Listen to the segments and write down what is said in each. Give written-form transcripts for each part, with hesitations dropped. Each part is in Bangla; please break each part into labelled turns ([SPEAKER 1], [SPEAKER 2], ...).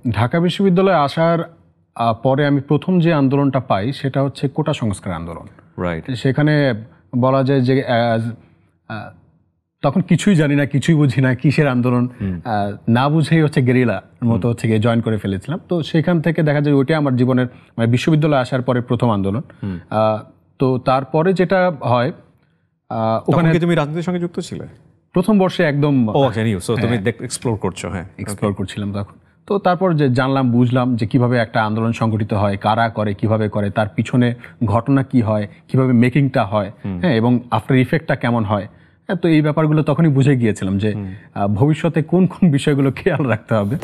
[SPEAKER 1] ঢাকা বিশ্ববিদ্যালয়ে আসার পরে আমি প্রথম যে আন্দোলনটা পাই সেটা হচ্ছে কোটা সংস্কার আন্দোলন।
[SPEAKER 2] রাইট।
[SPEAKER 1] সেখানে বলা যায় যে তখন কিছুই জানি না, কিছুই বুঝি না, কিসের আন্দোলন না বুঝেই হচ্ছে গেরিলা মতো হচ্ছে গিয়ে জয়েন করে ফেলেছিলাম। তো সেখান থেকে দেখা যায় ওইটাই আমার জীবনের মানে বিশ্ববিদ্যালয়ে আসার পরে প্রথম আন্দোলন। তো তারপরে যেটা হয়
[SPEAKER 2] ওখানে তুমি রাজনীতির সঙ্গে যুক্ত ছিলে
[SPEAKER 1] প্রথম বর্ষে একদম।
[SPEAKER 2] তুমি এক্সপ্লোর করছো? হ্যাঁ,
[SPEAKER 1] এক্সপ্লোর করছিলাম তখন। তো তারপর যে জানলাম, বুঝলাম যে কিভাবে একটা আন্দোলন সংগঠিত হয়, কারা করে, কিভাবে করে, তার পিছনে ঘটনা কি হয়, কিভাবে মেকিংটা হয়, হ্যাঁ, এবং আফটার ইফেক্টটা কেমন হয়। হ্যাঁ, তো এই ব্যাপারগুলো তখনই বুঝে গিয়েছিলাম যে ভবিষ্যতে কোন কোন বিষয়গুলো খেয়াল রাখতে হবে।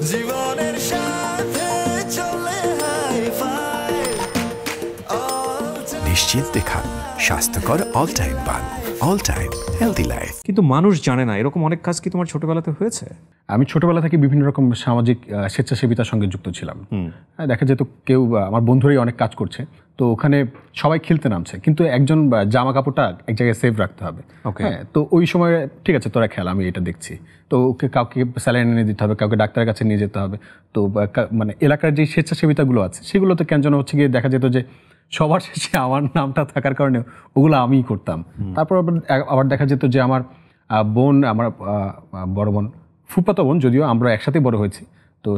[SPEAKER 3] নিশ্চিন্তে খান স্বাস্থ্যকর অল টাইম পান, অল টাইম হেলদি লাইফ।
[SPEAKER 2] কিন্তু মানুষ জানে না এরকম অনেক কাজ কি তোমার ছোটবেলাতে হয়েছে?
[SPEAKER 1] আমি ছোটবেলা থেকে বিভিন্ন রকম সামাজিক স্বেচ্ছাসেবিতার সঙ্গে যুক্ত ছিলাম। দেখা যেত কেউ আমার বন্ধুরাই অনেক কাজ করছে, তো ওখানে সবাই খেলতে নামছে, কিন্তু একজন জামা কাপড়টা এক জায়গায় সেভ রাখতে হবে। হ্যাঁ, তো ওই সময় ঠিক আছে তোরা খেল, আমি এটা দেখছি। তো ওকে কাউকে স্যালাইন এনে দিতে হবে, কাউকে ডাক্তারের কাছে নিয়ে যেতে হবে। তো মানে এলাকার যে স্বেচ্ছাসেবিতাগুলো আছে সেগুলোতে কেন যেন হচ্ছে গিয়ে দেখা যেত যে সবার শেষে আমার নামটা থাকার কারণে ওগুলো আমিই করতাম। তারপর আবার দেখা যেত যে আমার বোন, আমার বড় বোন, ফুফাতো বোন, যদিও আমরা একসাথে বড় হয়েছি, তো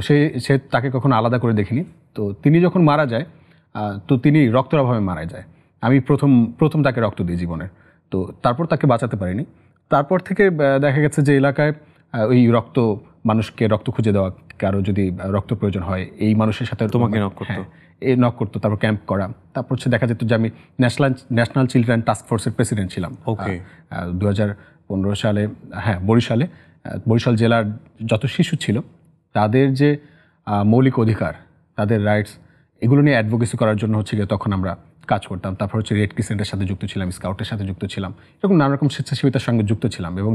[SPEAKER 1] সে তাকে কখনো আলাদা করে দেখিনি। তো তিনি যখন মারা যায়, তো তিনি রক্তের অভাবে মারা যায়। আমি প্রথম তাকে রক্ত দিই জীবনের। তো তারপর তাকে বাঁচাতে পারিনি। তারপর থেকে দেখা গেছে যে এলাকায় ওই মানুষকে রক্ত খুঁজে দেওয়া, কারো যদি রক্ত প্রয়োজন হয় এই মানুষের সাথে
[SPEAKER 2] তোমাকে নক করতো।
[SPEAKER 1] নক করতো, তারপর ক্যাম্প করা। তারপর হচ্ছে দেখা যেত যে আমি ন্যাশনাল চিলড্রেন টাস্ক ফোর্সের প্রেসিডেন্ট ছিলাম 2015 সালে। হ্যাঁ, বরিশাল জেলার যত শিশু ছিল তাদের যে মৌলিক অধিকার, তাদের রাইটস, এগুলো নিয়ে অ্যাডভোকেসি করার জন্য হচ্ছে গিয়ে তখন আমরা কাজ করতাম। তারপর হচ্ছে রেড ক্রিসেন্টের সাথে যুক্ত ছিলাম, স্কাউটের সাথে যুক্ত ছিলাম, এরকম নানা রকম স্বেচ্ছাসেবিতার সঙ্গে যুক্ত ছিলাম। এবং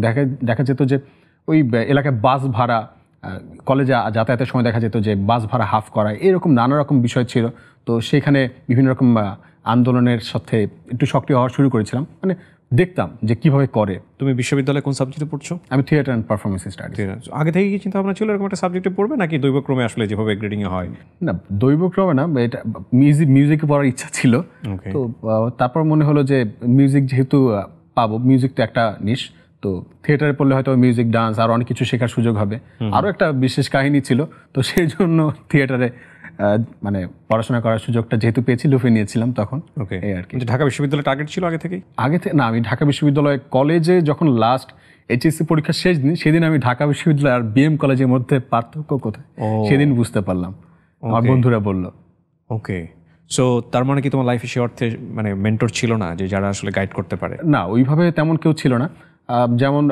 [SPEAKER 1] দেখা যেত যে ওই এলাকায় বাস ভাড়া, কলেজে যাতায়াতের সময় দেখা যেত যে বাস ভাড়া হাফ করা, এরকম নানা রকম বিষয় ছিল। তো সেখানে বিভিন্ন রকম আন্দোলনের সাথে একটু সক্রিয় হওয়া শুরু করেছিলাম, মানে দেখতাম যে কিভাবে করে।
[SPEAKER 2] তুমি বিশ্ববিদ্যালয়ে কোন সাবজেক্টে পড়ছো?
[SPEAKER 1] আমি থিয়েটার অ্যান্ড পারফরমেন্স স্টাডিজ।
[SPEAKER 2] আগে থেকে কি চিন্তা ভাবনা ছিল এরকম একটা সাবজেক্টে পড়বে, নাকি দৈবক্রমে আসলে যেভাবে গ্রেডিংয়ে হয়?
[SPEAKER 1] না, দৈবক্রমে না, এটা মিউজিকে পড়ার ইচ্ছা ছিল। তো তারপর মনে হলো যে মিউজিক যেহেতু পাবো, মিউজিক তো একটা নিশ, তো থিয়েটারে পড়লে হয়তো মিউজিক, ডান্স আর অনেক কিছু শেখার সুযোগ হবে। আরও একটা বিশেষ কাহিনী ছিল, তো সেই জন্য থিয়েটারে মানে পড়াশোনা করার সুযোগটা যেহেতু পেয়েছি, লুফে নিয়েছিলাম তখন। এই আর কি।
[SPEAKER 2] ঢাকা বিশ্ববিদ্যালয় টার্গেট ছিল আগে থেকেই?
[SPEAKER 1] না, আমি ঢাকা বিশ্ববিদ্যালয় কলেজে যখন লাস্ট এইচএসসি পরীক্ষার শেষ দিন, সেদিন আমি ঢাকা বিশ্ববিদ্যালয় আর বিএম কলেজের মধ্যে পার্থক্য কোথায় সেদিন বুঝতে পারলাম, আমার বন্ধুরা বলল।
[SPEAKER 2] ওকে, সো তার মানে কি তোমার লাইফে সে অর্থে মানে মেন্টর ছিল না যে যারা আসলে গাইড করতে পারে?
[SPEAKER 1] না, ওইভাবে তেমন কেউ ছিল না। যেমন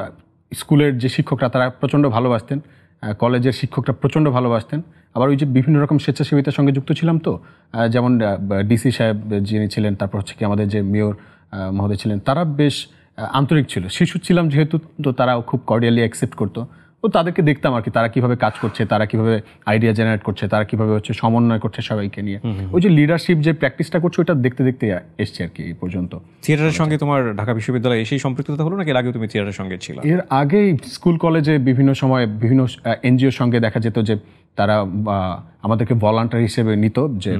[SPEAKER 1] স্কুলের যে শিক্ষকরা তারা প্রচণ্ড ভালোবাসতেন, কলেজের শিক্ষকরা প্রচণ্ড ভালোবাসতেন। আবার ওই যে বিভিন্ন রকম স্বেচ্ছাসেবিতার সঙ্গে যুক্ত ছিলাম, তো যেমন ডিসি সাহেব যিনি ছিলেন, তারপর হচ্ছে কি আমাদের যে মেয়র মহোদয় ছিলেন, তারা বেশ আন্তরিক ছিল। শিশু ছিলাম যেহেতু, তো তারাও খুব কর্ডিয়ালি অ্যাকসেপ্ট করতো। তো তাদেরকে দেখতাম আর কি, তারা কিভাবে কাজ করছে, তারা কিভাবে আইডিয়া জেনারেট করছে, তারা কিভাবে হচ্ছে সমন্বয় করছে সবাইকে নিয়ে। ওই যে লিডারশিপ যে প্র্যাকটিসটা করছে, ওইটা দেখতে দেখতে এসছে আর কি এই পর্যন্ত।
[SPEAKER 2] থিয়েটারের সঙ্গে তোমার ঢাকা বিশ্ববিদ্যালয়ে এসেই সম্পৃক্ততা হলো, নাকি এর আগেও তুমি থিয়েটারের সঙ্গে ছিল?
[SPEAKER 1] এর আগেই স্কুল কলেজে বিভিন্ন সময় বিভিন্ন এনজিওর সঙ্গে দেখা যেত যে তারা আমাদেরকে ভলান্টার হিসেবে নিত, যে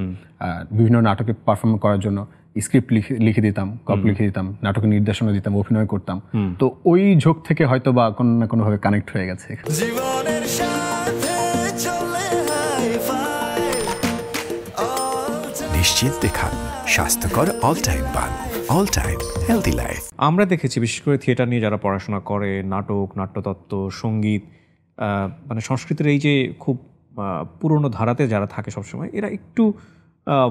[SPEAKER 1] বিভিন্ন নাটকে পারফর্ম করার জন্য স্ক্রিপ্ট লিখে দিতাম, গল্প লিখে দিতাম, নাটকের নির্দেশনা দিতাম, অভিনয় করতাম। তো ওই ঝোঁক থেকে হয়তো বা কোনো না কোনোভাবে কানেক্ট হয়ে গেছে।
[SPEAKER 3] নিশ্চিন্তে খান স্বাস্থ্যকর অল টাইম পান, অল টাইম হেলদি লাইফ।
[SPEAKER 2] আমরা দেখেছি বিশেষ করে থিয়েটার নিয়ে যারা পড়াশোনা করে, নাটক, নাট্যতত্ত্ব, সঙ্গীত, মানে সংস্কৃতির এই যে খুব পুরনো ধারাতে যারা থাকে সবসময়, এরা একটু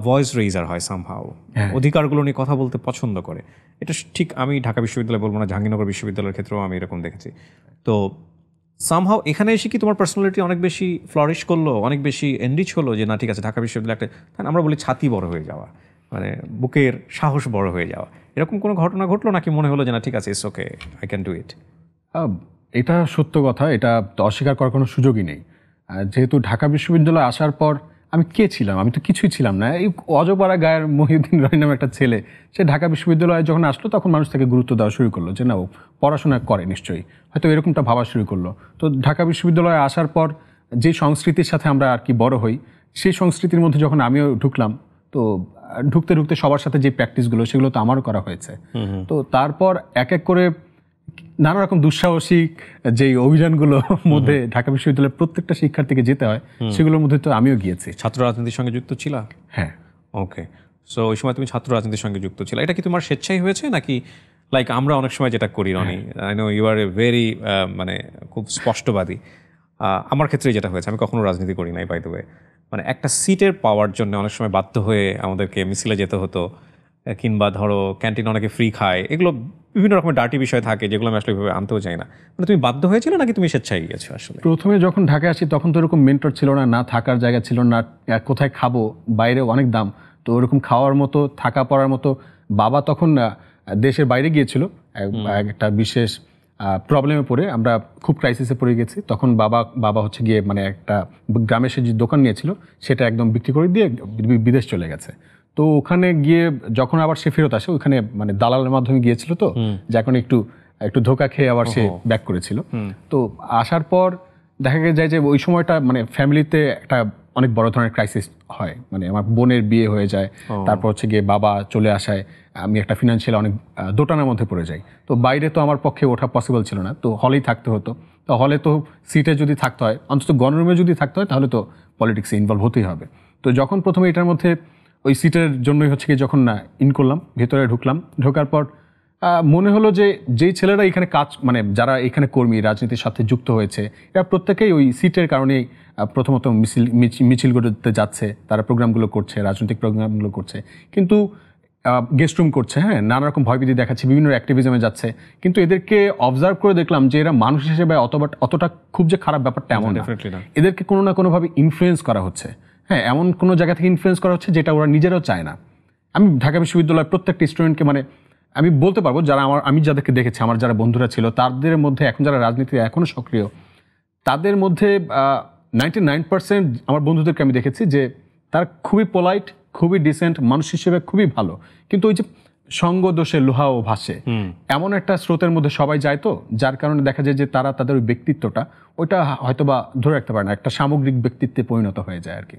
[SPEAKER 2] ভয়েস রেইজার হয় সামহাও, অধিকারগুলো নিয়ে কথা বলতে পছন্দ করে। এটা ঠিক আমি ঢাকা বিশ্ববিদ্যালয় বলবো না, জাহাঙ্গীরনগর বিশ্ববিদ্যালয়ের ক্ষেত্রেও আমি এরকম দেখেছি। তো সামহাও এখানে এসে কি তোমার পার্সোনালিটি অনেক বেশি ফ্লারিশ করলো, অনেক বেশি এনরিচ হলো, যে না ঠিক আছে ঢাকা বিশ্ববিদ্যালয় একটা, আমরা বলি ছাতি বড় হয়ে যাওয়া, মানে বুকের সাহস বড় হয়ে যাওয়া, এরকম কোনো ঘটনা ঘটলো, নাকি মনে হলো যে না ঠিক আছে it's okay, I can do it?
[SPEAKER 1] এটা সত্য কথা, এটা অস্বীকার করার কোনো সুযোগই নেই। যেহেতু ঢাকা বিশ্ববিদ্যালয়ে আসার পর আমি কে ছিলাম? আমি তো কিছুই ছিলাম না। এই অজপাড়া গায়ের মহিউদ্দিন রনি নামে একটা ছেলে, সে ঢাকা বিশ্ববিদ্যালয়ে যখন আসলো তখন মানুষ তাকে গুরুত্ব দেওয়া শুরু করলো, যে না ও পড়াশোনা করে নিশ্চয়ই, হয়তো এরকমটা ভাবা শুরু করলো। তো ঢাকা বিশ্ববিদ্যালয়ে আসার পর যে সংস্কৃতির সাথে আমরা আর কি বড় হই, সেই সংস্কৃতির মধ্যে যখন আমিও ঢুকলাম, তো ঢুকতে ঢুকতে সবার সাথে যে প্র্যাকটিসগুলো সেগুলো তো আমারও করা হয়েছে। তো তারপর এক এক করে নানা রকম দুঃসাহসিক যে অভিযানগুলো মধ্যে ঢাকা বিশ্ববিদ্যালয়ের প্রত্যেকটা শিক্ষার্থীকে যেতে হয়, সেগুলোর মধ্যে তো আমিও গিয়েছি।
[SPEAKER 2] ছাত্র রাজনীতির সঙ্গে যুক্ত ছিলা?
[SPEAKER 1] হ্যাঁ।
[SPEAKER 2] ওকে, সো ওই সময় তুমি ছাত্র রাজনীতির সঙ্গে যুক্ত ছিল, এটা কি তোমার স্বেচ্ছাই হয়েছে নাকি লাইক আমরা অনেক সময় যেটা করি Roni, I know you are a very মানে খুব স্পষ্টবাদী, আমার ক্ষেত্রে যেটা হয়েছে, আমি কখনো রাজনীতি করি নাই বাই দ্য ওয়ে, মানে একটা সিটের পাওয়ার জন্য অনেক সময় বাধ্য হয়ে আমাদেরকে মিছিলে যেতে হতো, কিংবা ধরো ক্যান্টিন অনেকে ফ্রি খায়, এগুলো বিভিন্ন রকমের ডার্টি বিষয় থাকে যেগুলো আমি আসলে এভাবে আনতেও চাই না। মানে তুমি বাধ্য হয়েছিলে নাকি তুমি স্বেচ্ছায় গিয়েছো? আসলে
[SPEAKER 1] প্রথমে যখন ঢাকায় আসি তখন তো এরকম মেন্টর ছিল না, না থাকার জায়গা ছিল না, কোথায় খাবো, বাইরে অনেক দাম, তো ওরকম খাওয়ার মতো থাকা পড়ার মতো। বাবা তখন দেশের বাইরে গিয়েছিল একটা বিশেষ প্রবলেমে পড়ে, আমরা খুব ক্রাইসিসে পড়ে গেছি তখন। বাবা হচ্ছে গিয়ে মানে একটা গ্রামে সে যে দোকান নিয়েছিল সেটা একদম বিক্রি করে দিয়ে বিদেশ চলে গেছে। তো ওখানে গিয়ে যখন আবার সে ফেরত আসে, ওখানে মানে দালালের মাধ্যমে গিয়েছিল, তো যে এখন একটু ধোকা খেয়ে আবার সে ব্যাক করেছিল। তো আসার পর দেখা যায় যে ওই সময়টা মানে ফ্যামিলিতে একটা অনেক বড় ধরনের ক্রাইসিস হয়, মানে আমার বোনের বিয়ে হয়ে যায়, তারপর হচ্ছে গিয়ে বাবা চলে আসায় আমি একটা ফিনান্সিয়াল অনেক দোটানার মধ্যে পড়ে যাই। তো বাইরে তো আমার পক্ষে ওঠা পসিবল ছিল না, তো হলেই থাকতে হতো। তো হলে তো সিটে যদি থাকতে হয়, অন্তত গণরুমে যদি থাকতে হয়, তাহলে তো পলিটিক্সে ইনভলভ হতেই হবে। তো যখন প্রথমে এটার মধ্যে ওই সিটের জন্যই হচ্ছে কি যখন না ইন করলাম, ভেতরে ঢুকলাম, ঢোকার পর মনে হলো যে যেই ছেলেরা এখানে কাজ মানে যারা এখানে কর্মী রাজনীতির সাথে যুক্ত হয়েছে, এরা প্রত্যেকেই ওই সিটের কারণেই প্রথমত মিছিল করতে যাচ্ছে, তারা প্রোগ্রামগুলো করছে, রাজনৈতিক প্রোগ্রামগুলো করছে, কিন্তু গেস্ট রুম করছে, হ্যাঁ, নানা রকম ভয়ভীতি দেখাচ্ছে, বিভিন্ন অ্যাক্টিভিজমে যাচ্ছে। কিন্তু এদেরকে অবজার্ভ করে দেখলাম যে এরা মানুষ হিসেবে অতটা খুব যে খারাপ ব্যাপারটা এমন না। এদেরকে কোনো না কোনোভাবে ইনফ্লুয়েন্স করা হচ্ছে, হ্যাঁ, এমন কোনো জায়গা থেকে ইনফ্লুয়েন্স করা হচ্ছে যেটা ওরা নিজেরাও চায় না। আমি ঢাকা বিশ্ববিদ্যালয়ের প্রত্যেকটা স্টুডেন্টকে মানে আমি বলতে পারবো, যারা আমি যাদেরকে দেখেছি, আমার যারা বন্ধুরা ছিল, তাদের মধ্যে এখন যারা রাজনীতিতে এখনও সক্রিয়, তাদের মধ্যে 99% আমার বন্ধুদেরকে আমি দেখেছি যে তারা খুবই পোলাইট, খুবই ডিসেন্ট, মানুষ হিসেবে খুবই ভালো। কিন্তু ওই যে সঙ্গ দোষে লোহাও ভাসে, এমন একটা স্রোতের মধ্যে সবাই যায়, তো যার কারণে দেখা যায় যে তারা তাদের ওই ব্যক্তিত্বটা ওইটা হয়তো বা ধরে রাখতে পারে না, একটা সামগ্রিক ব্যক্তিত্বে পরিণত হয়ে যায় আর কি।